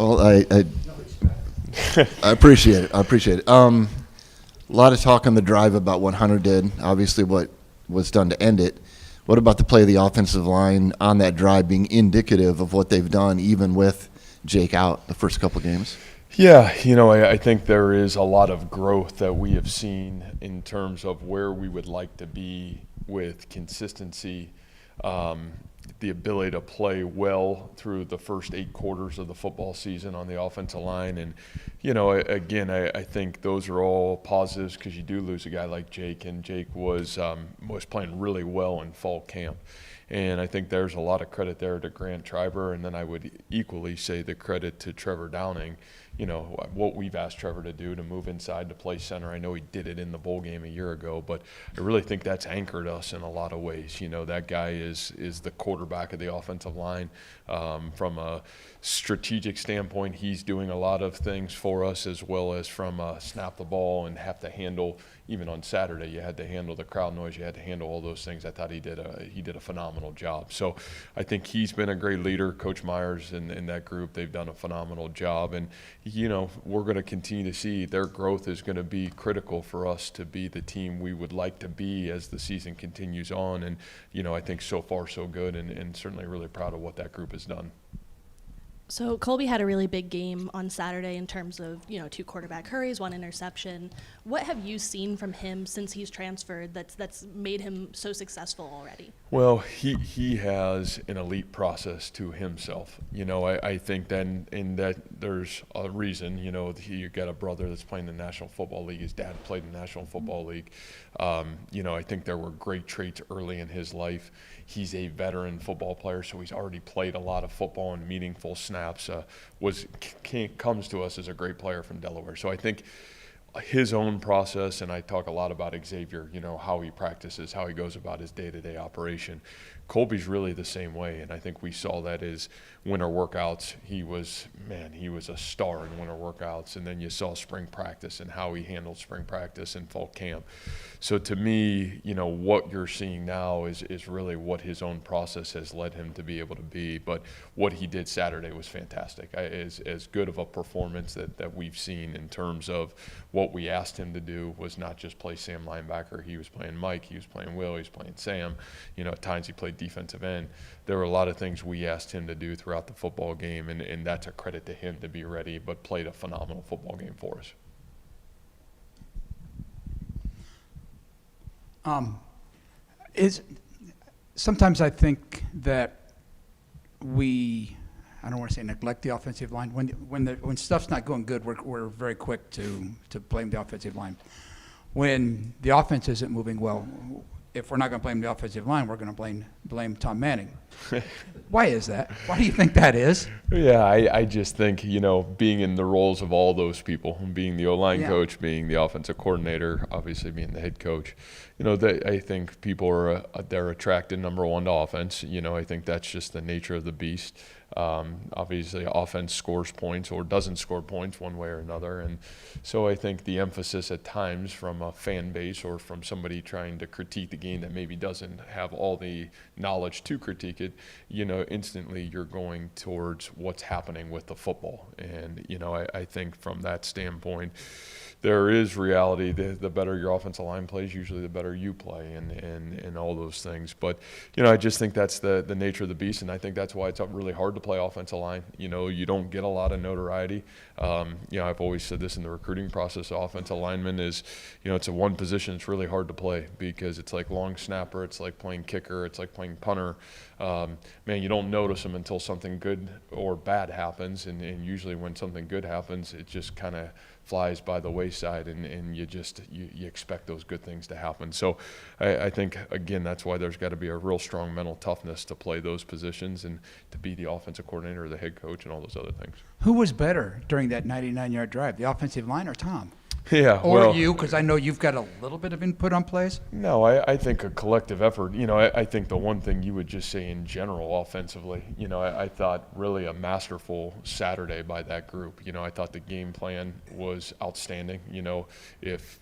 Well, I appreciate it. I appreciate it. A lot of talk on the drive about what Hunter did, obviously what was done to end it. What about the play of the offensive line on that drive being indicative of what they've done, even with Jake out the first couple games? Yeah, I think there is a lot of growth that we have seen in terms of where we would like to be with consistency, the ability to play well through the first 8 quarters of the football season on the offensive line. And, again, I think those are all positives because you do lose a guy like Jake, and Jake was playing really well in fall camp. And I think there's a lot of credit there to Grant Triber, and then I would equally say the credit to Trevor Downing. What we've asked Trevor to do to move inside to play center. I know he did it in the bowl game a year ago, but I really think that's anchored us in a lot of ways. That guy is the quarterback of the offensive line. From a strategic standpoint, he's doing a lot of things for us, as well as from snap the ball and have to handle. Even on Saturday, you had to handle the crowd noise. You had to handle all those things. I thought he did a phenomenal job. So I think he's been a great leader. Coach Myers and that group, they've done a phenomenal job. And, we're going to continue to see their growth is going to be critical for us to be the team we would like to be as the season continues on. And, I think so far so good, and certainly really proud of what that group has done. So Colby had a really big game on Saturday in terms of, 2 quarterback hurries, 1 interception. What have you seen from him since he's transferred that's made him so successful already? Well, he has an elite process to himself. I think then in that there's a reason, you got a brother that's playing in the National Football League. His dad played in the National Football League. I think there were great traits early in his life. He's a veteran football player, so he's already played a lot of football and meaningful snaps. Comes to us as a great player from Delaware. So I think his own process, and I talk a lot about Xavier, how he practices, how he goes about his day-to-day operation. Colby's really the same way, and I think we saw that his winter workouts. He was a star in winter workouts, and then you saw spring practice and how he handled spring practice and fall camp. So to me, what you're seeing now is really what his own process has led him to be able to be. But what he did Saturday was fantastic. As good of a performance that we've seen in terms of what we asked him to do was not just play Sam linebacker. He was playing Mike. He was playing Will. He was playing Sam. At times he played defensive end. There were a lot of things we asked him to do throughout the football game, and that's a credit to him to be ready, but played a phenomenal football game for us. Sometimes I think that I don't want to say neglect the offensive line. When stuff's not going good, we're very quick to blame the offensive line. When the offense isn't moving well, if we're not going to blame the offensive line, we're going to blame Tom Manning. Why is that? Why do you think that is? Yeah, I just think, being in the roles of all those people, being the O-line coach, being the offensive coordinator, obviously being the head coach, I think people they're attracted, number one, to offense. I think that's just the nature of the beast. Obviously, offense scores points or doesn't score points one way or another. And so I think the emphasis at times from a fan base or from somebody trying to critique the game that maybe doesn't have all the knowledge to critique it, instantly you're going towards what's happening with the football. And, I think from that standpoint, there is reality. The better your offensive line plays, usually the better you play, and all those things. But, I just think that's the nature of the beast, and I think that's why it's really hard to play offensive line. You don't get a lot of notoriety. I've always said this in the recruiting process. Offensive lineman is, it's a one position it's really hard to play because it's like long snapper, it's like playing kicker, it's like playing punter. You don't notice them until something good or bad happens, and usually when something good happens, it just kind of flies by the wayside, and you expect those good things to happen. So I think, again, that's why there's got to be a real strong mental toughness to play those positions and to be the offensive coordinator or the head coach and all those other things. Who was better during that 99-yard drive, the offensive line or Tom? Yeah, or you, because I know you've got a little bit of input on plays. No, I think a collective effort. I think the one thing you would just say in general offensively, I thought really a masterful Saturday by that group. I thought the game plan was outstanding. If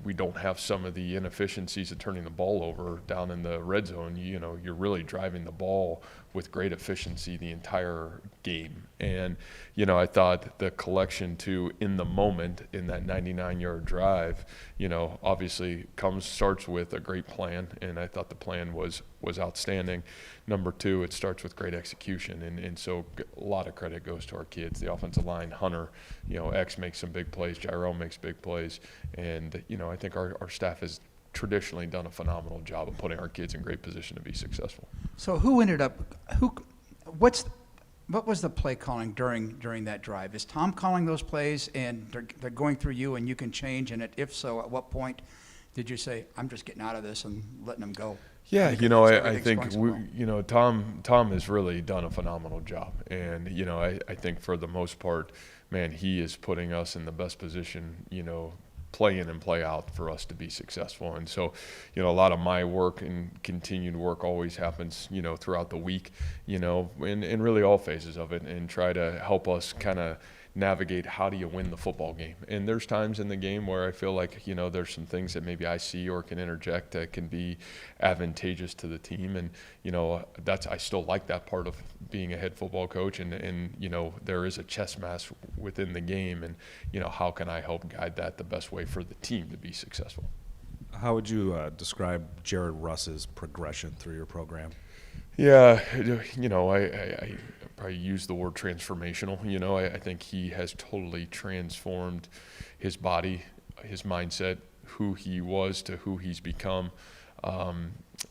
we don't have some of the inefficiencies of turning the ball over down in the red zone, you're really driving the ball with great efficiency the entire game. And, you know, I thought the collection too in the moment in that 99-yard drive, you know, obviously starts with a great plan, and I thought the plan was outstanding. Number two, it starts with great execution, and so a lot of credit goes to our kids. The offensive line, Hunter, you know, X makes some big plays, Jairo makes big plays, and, you know, I think our staff has traditionally done a phenomenal job of putting our kids in great position to be successful. So what was the play calling during that drive? Is Tom calling those plays and they're going through you and you can change? And if so, at what point did you say, I'm just getting out of this and letting them go? Yeah, Because you know, I everything's think going so well. you know, Tom has really done a phenomenal job, and you know, I think for the most part, man, he is putting us in the best position, you know, play in and play out for us to be successful. And so, you know, a lot of my work and continued work always happens, you know, throughout the week, you know, in really all phases of it, and try to help us kind of navigate how do you win the football game. And there's times in the game where I feel like, you know, there's some things that maybe I see or can interject that can be advantageous to the team. And, you know, I still like that part of being a head football coach. And you know, there is a chess match within the game. And, you know, how can I help guide that the best way for the team to be successful? How would you describe Jared Russ's progression through your program? Yeah, you know, I probably use the word transformational. You know, I think he has totally transformed his body, his mindset, who he was to who he's become.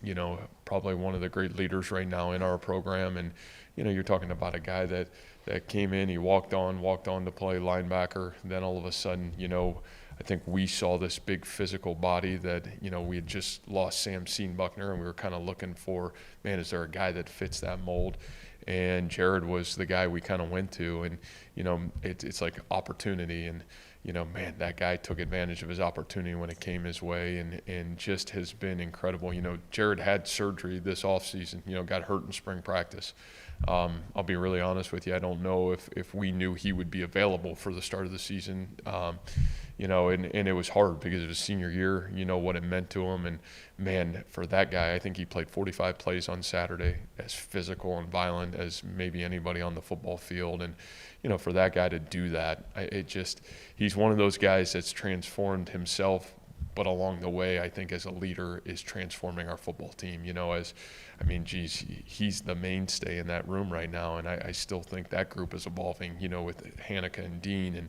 You know, probably one of the great leaders right now in our program. And, you know, you're talking about a guy that came in, he walked on to play linebacker. Then all of a sudden, you know, I think we saw this big physical body that, you know, we had just lost Sam Buckner, and we were kind of looking for, man, is there a guy that fits that mold? And Jared was the guy we kind of went to. And, you know, it's like opportunity. And, you know, man, that guy took advantage of his opportunity when it came his way, and just has been incredible. You know, Jared had surgery this offseason, you know, got hurt in spring practice. I'll be really honest with you. I don't know if we knew he would be available for the start of the season. You know, and it was hard because of his senior year, you know, what it meant to him. And, man, for that guy, I think he played 45 plays on Saturday, as physical and violent as maybe anybody on the football field. And, you know, for that guy to do that, he's one of those guys that's transformed himself, but along the way, I think as a leader is transforming our football team. You know, he's the mainstay in that room right now, and I still think that group is evolving, you know, with Hanukkah and Dean. And,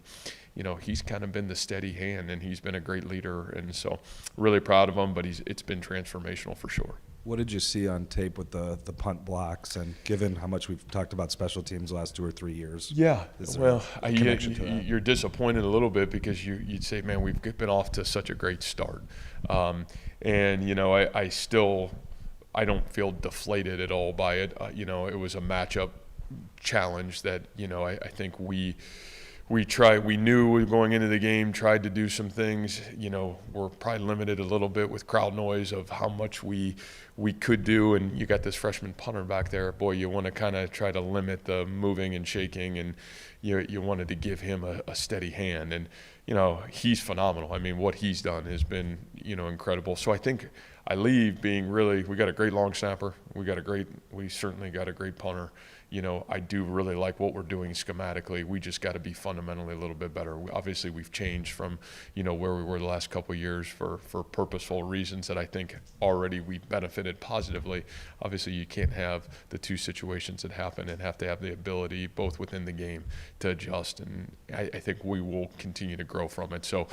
you know, he's kind of been the steady hand, and he's been a great leader. And so really proud of him, but it's been transformational for sure. What did you see on tape with the punt blocks? And given how much we've talked about special teams the last 2 or 3 years, yeah, is there well, a connection to that? you're disappointed a little bit because you'd say, man, we've been off to such a great start. And, you know, I don't feel deflated at all by it. You know, it was a matchup challenge that, you know, I think we knew going into the game, tried to do some things. You know, we're probably limited a little bit with crowd noise of how much we could do. And you got this freshman punter back there. Boy, you want to kind of try to limit the moving and shaking, and you wanted to give him a steady hand. And, you know, he's phenomenal. I mean, what he's done has been, you know, incredible. So I think I leave being we got a great long snapper. We certainly got a great punter. You know, I do really like what we're doing schematically. We just got to be fundamentally a little bit better. Obviously, we've changed from, you know, where we were the last couple of years for purposeful reasons that I think already we benefited positively. Obviously, you can't have the two situations that happen and have to have the ability both within the game to adjust. And I think we will continue to grow from it. So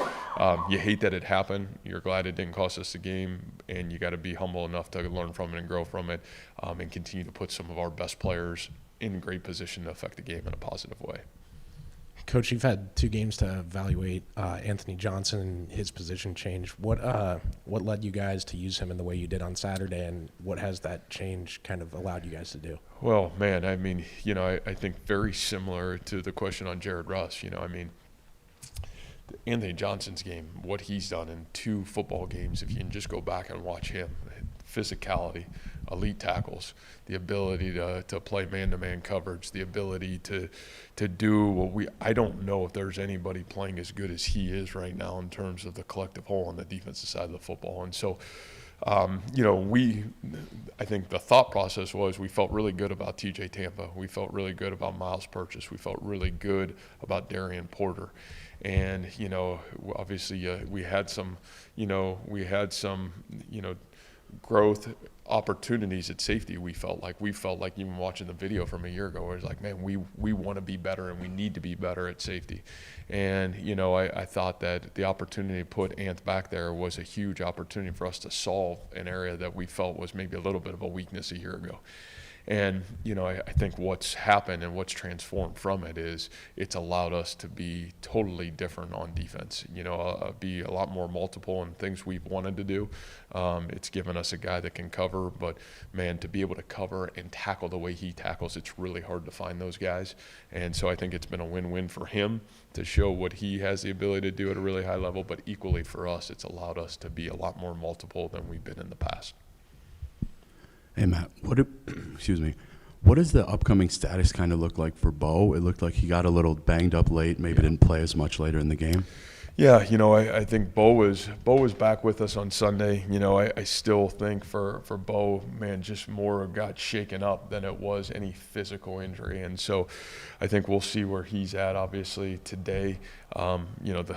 you hate that it happened. You're glad it didn't cost us the game, and you got to be humble enough to learn from it and grow from it, and continue to put some of our best players in great position to affect the game in a positive way. Coach, you've had 2 games to evaluate Anthony Johnson and his position change. What led you guys to use him in the way you did on Saturday, and what has that change kind of allowed you guys to do? Well, man, I mean, you know, I think very similar to the question on Jared Russ. You know, I mean, Anthony Johnson's game, what he's done in 2 football games, if you can just go back and watch him, physicality, elite tackles, the ability to play man-to-man coverage, the ability to do what I don't know if there's anybody playing as good as he is right now in terms of the collective whole on the defensive side of the football. And so I think the thought process was we felt really good about TJ Tampa. We felt really good about Miles Purchase. We felt really good about Darian Porter. And, obviously we had some growth opportunities at safety. We felt like even watching the video from a year ago, it was like, man, we want to be better and we need to be better at safety. And, I thought that the opportunity to put Ant back there was a huge opportunity for us to solve an area that we felt was maybe a little bit of a weakness a year ago. And, I think what's happened and what's transformed from it is it's allowed us to be totally different on defense, be a lot more multiple in things we've wanted to do. It's given us a guy that can cover, but, man, to be able to cover and tackle the way he tackles, it's really hard to find those guys. And so I think it's been a win-win for him to show what he has the ability to do at a really high level, but equally for us, it's allowed us to be a lot more multiple than we've been in the past. Hey, Matt, what does the upcoming status kind of look like for Bo? It looked like he got a little banged up late, maybe didn't play as much later in the game. Yeah, I think Bo was back with us on Sunday. I still think for Bo, man, just more got shaken up than it was any physical injury. And so I think we'll see where he's at, obviously, today. I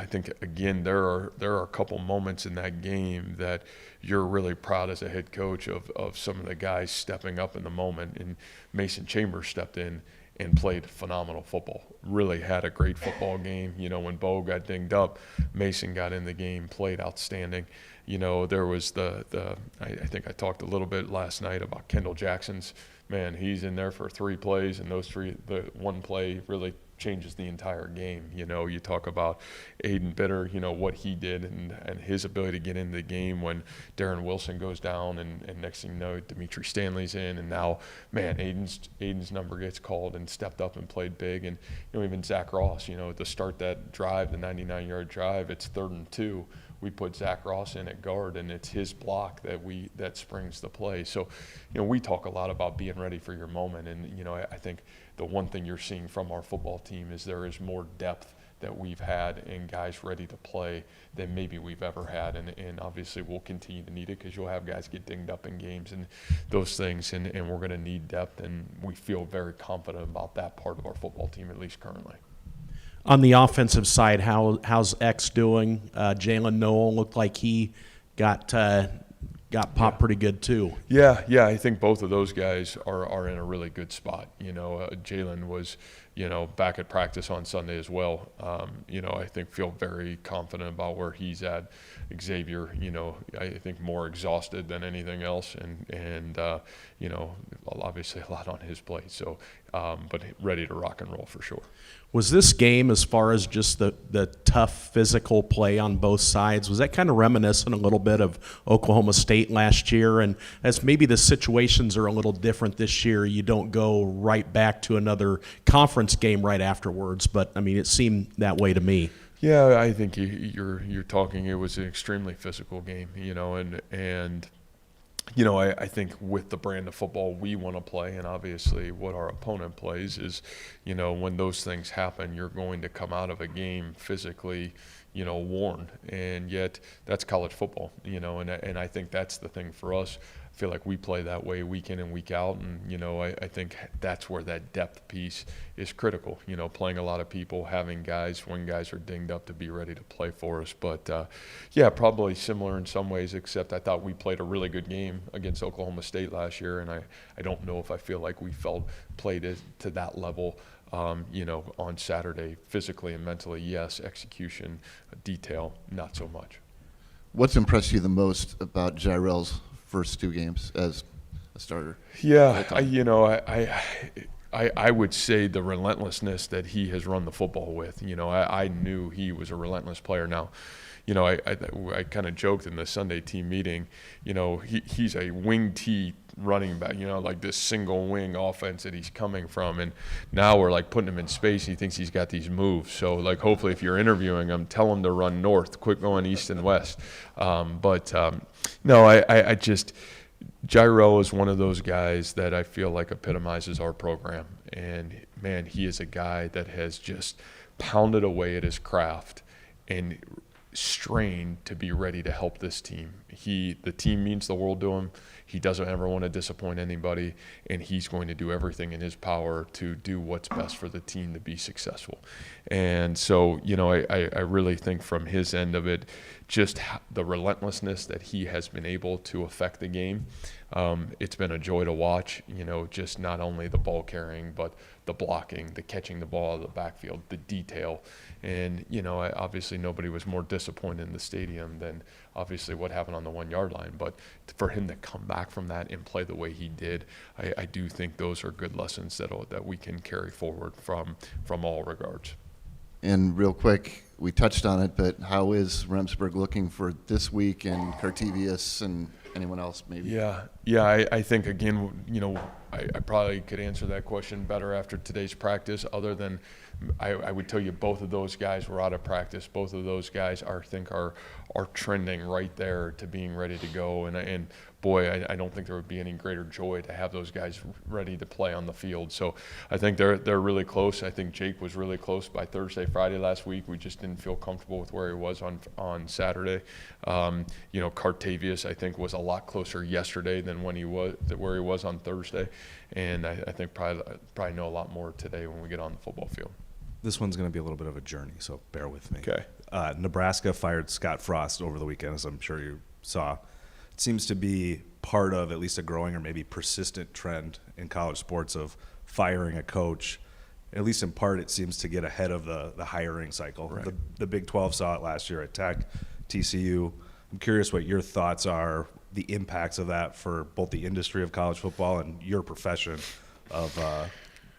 think, again, there are a couple moments in that game that you're really proud as a head coach of some of the guys stepping up in the moment. And Mason Chambers stepped in and played phenomenal football. Really had a great football game. When Bo got dinged up, Mason got in the game, played outstanding. There was I think I talked a little bit last night about Kendall Jackson's. Man, he's in there for 3 plays, and the one play really changes the entire game. You talk about Aiden Bitter, what he did and his ability to get into the game when Darren Wilson goes down, and next thing you know, Dimitri Stanley's in, and now, man, Aiden's number gets called and stepped up and played big. And even Zach Ross, to start that drive, the 99-yard drive, it's 3rd and 2. We put Zach Ross in at guard, and it's his block that springs the play. So, we talk a lot about being ready for your moment, and I think the one thing you're seeing from our football team is there is more depth that we've had and guys ready to play than maybe we've ever had, and obviously we'll continue to need it because you'll have guys get dinged up in games and those things, and we're going to need depth, and we feel very confident about that part of our football team, at least currently. On the offensive side, how's X doing? Jalen Noel looked like he got popped pretty good too. Yeah, I think both of those guys are in a really good spot. Jalen was, back at practice on Sunday as well. I think feel very confident about where he's at. Xavier, I think more exhausted than anything else, and obviously a lot on his plate. So, but ready to rock and roll for sure. Was this game, as far as just the tough physical play on both sides, was that kind of reminiscent a little bit of Oklahoma State last year? And as maybe the situations are a little different this year, you don't go right back to another conference game right afterwards. But, I mean, it seemed that way to me. Yeah, I think you're talking. It was an extremely physical game, and I think with the brand of football we want to play, and obviously what our opponent plays is, when those things happen, you're going to come out of a game physically, worn, and yet that's college football, and I think that's the thing for us. I feel like we play that way week in and week out, and I think that's where that depth piece is critical. Playing a lot of people, having guys when guys are dinged up to be ready to play for us. But probably similar in some ways, except I thought we played a really good game against Oklahoma State last year, and I don't know if I feel like we played it to that level. On Saturday, physically and mentally, yes. Execution, detail, not so much. What's impressed you the most about Jairel's first 2 games as a starter? Yeah, I would say the relentlessness that he has run the football with. I knew he was a relentless player. Now, I kind of joked in the Sunday team meeting, he's a wing T running back, like this single wing offense that he's coming from, and now we're like putting him in space. He thinks he's got these moves. So like, hopefully if you're interviewing him, tell him to run north, quit going east and west. No, I just, Jairel is one of those guys that I feel like epitomizes our program, and man, he is a guy that has just pounded away at his craft and strained to be ready to help this team. The team means the world to him. He doesn't ever want to disappoint anybody, and he's going to do everything in his power to do what's best for the team to be successful. And so, I really think from his end of it, just the relentlessness that he has been able to affect the game, it's been a joy to watch, just not only the ball carrying, but the blocking, the catching the ball out of the backfield, the detail. And, obviously nobody was more disappointed in the stadium than obviously what happened on the 1 yard line. But for him to come back from that and play the way he did, I do think those are good lessons that we can carry forward from all regards. And real quick, we touched on it, but how is Remsburg looking for this week, and Cartevius and anyone else maybe? Yeah. I think, again, I probably could answer that question better after today's practice, other than I would tell you both of those guys were out of practice. Both of those guys are trending right there to being ready to go. And boy, I don't think there would be any greater joy to have those guys ready to play on the field. So I think they're really close. I think Jake was really close by Thursday, Friday last week. We just didn't feel comfortable with where he was on Saturday. Cartevius, I think, was a lot closer yesterday than where he was on Thursday. And I think probably know a lot more today when we get on the football field. This one's going to be a little bit of a journey, so bear with me. Okay. Nebraska fired Scott Frost over the weekend, as I'm sure you saw. It seems to be part of at least a growing or maybe persistent trend in college sports of firing a coach. At least in part, it seems to get ahead of the hiring cycle. Right. The Big 12 saw it last year at Tech, TCU. I'm curious what your thoughts are, the impacts of that for both the industry of college football and your profession of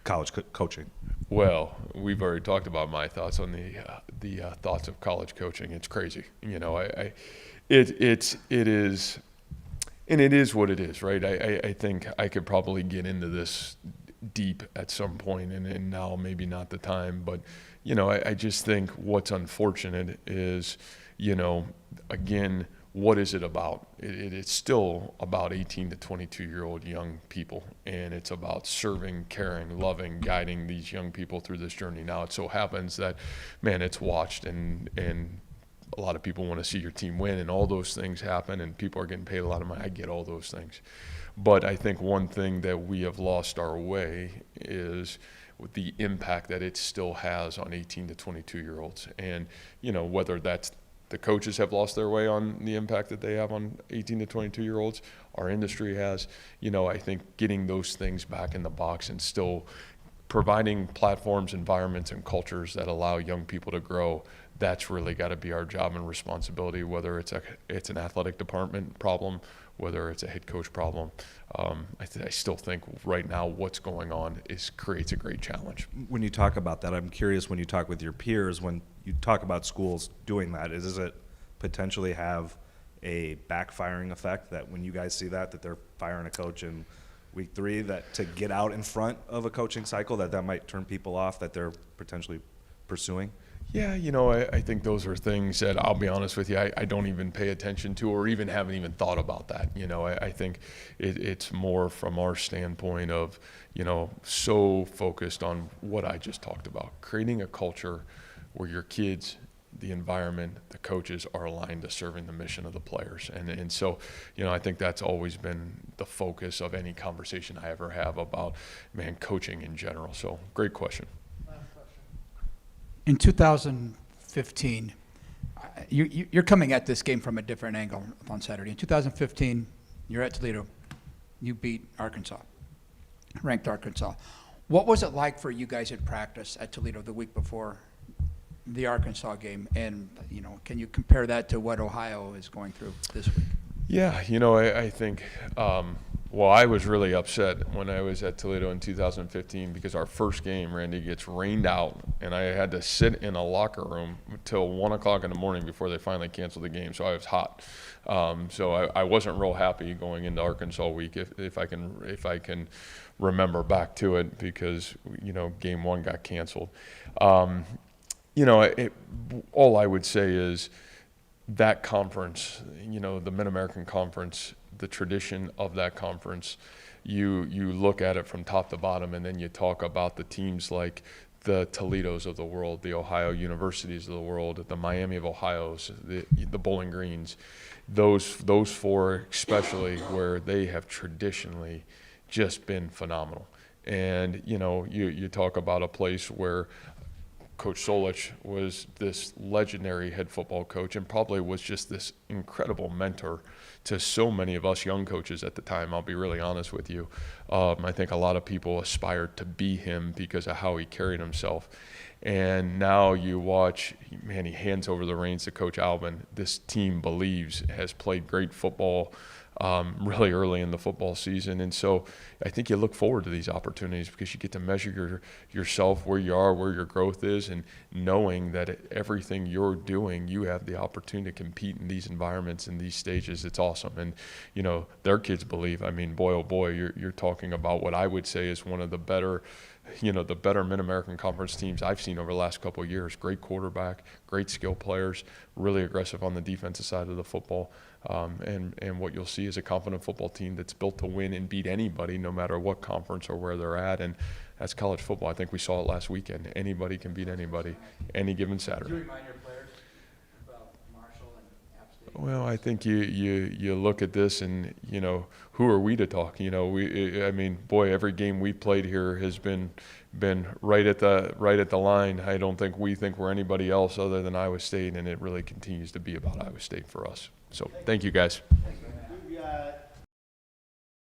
college coaching. Well, we've already talked about my thoughts on the thoughts of college coaching. It's crazy, it is, and it is what it is, right? I think I could probably get into this deep at some point, and now maybe not the time, but I just think what's unfortunate is, again, what is it about? It's still about 18 to 22-year-old young people, and it's about serving, caring, loving, guiding these young people through this journey. Now, it so happens that, man, it's watched, and a lot of people want to see your team win, and all those things happen, and people are getting paid a lot of money. I get all those things. But I think one thing that we have lost our way is the impact that it still has on 18 to 22-year-olds. And, whether that's the coaches have lost their way on the impact that they have on 18 to 22-year-olds. Our industry has. I think getting those things back in the box and still providing platforms, environments, and cultures that allow young people to grow, that's really got to be our job and responsibility, whether it's an athletic department problem, whether it's a head coach problem. I still think right now what's going on creates a great challenge. When you talk about that, I'm curious, when you talk with your peers, when you talk about schools doing that, does it potentially have a backfiring effect that when you guys see that they're firing a coach in week 3, that to get out in front of a coaching cycle, that might turn people off that they're potentially pursuing? Yeah, I think those are things that, I'll be honest with you, I don't even pay attention to, or even haven't even thought about that. I think it's more from our standpoint of, so focused on what I just talked about, creating a culture where your kids, the environment, the coaches are aligned to serving the mission of the players. And so, I think that's always been the focus of any conversation I ever have about, coaching in general. So great question. In 2015, you're coming at this game from a different angle on Saturday. In 2015, you're at Toledo. You beat Arkansas, ranked Arkansas. What was it like for you guys in practice at Toledo the week before the Arkansas game? And, can you compare that to what Ohio is going through this week? Yeah, I think, I was really upset when I was at Toledo in 2015 because our first game, Randy, gets rained out, and I had to sit in a locker room until 1 o'clock in the morning before they finally canceled the game, so I was hot. So I wasn't real happy going into Arkansas week, if I can remember back to it, because, game 1 got canceled. All I would say is that conference, the Mid-American Conference, the tradition of that conference, you look at it from top to bottom, and then you talk about the teams like the Toledos of the world, the Ohio Universities of the world, the Miami of Ohio's, the Bowling Greens, those four especially, where they have traditionally just been phenomenal. And you talk about a place where Coach Solich was this legendary head football coach and probably was just this incredible mentor to so many of us young coaches at the time. I'll be really honest with you. I think a lot of people aspired to be him because of how he carried himself. And now you watch, man, he hands over the reins to Coach Alvin. This team believes, has played great football really early in the football season. And so I think you look forward to these opportunities because you get to measure yourself, where you are, where your growth is, and knowing that everything you're doing, you have the opportunity to compete in these environments, in these stages. It's awesome. And, their kids believe. I mean, boy, oh boy, you're talking about what I would say is one of the better Mid-American Conference teams I've seen over the last couple of years. Great quarterback, great skill players, really aggressive on the defensive side of the football. And what you'll see is a confident football team that's built to win and beat anybody, no matter what conference or where they're at. And that's college football. I think we saw it last weekend. Anybody can beat anybody, any given Saturday. Do you remind your players about Marshall and App State? Well, I think you look at this and, who are we to talk? Every game we played here has been right at the line. I don't think we think we're anybody else other than Iowa State, and it really continues to be about Iowa State for us. So thank you, guys. We've got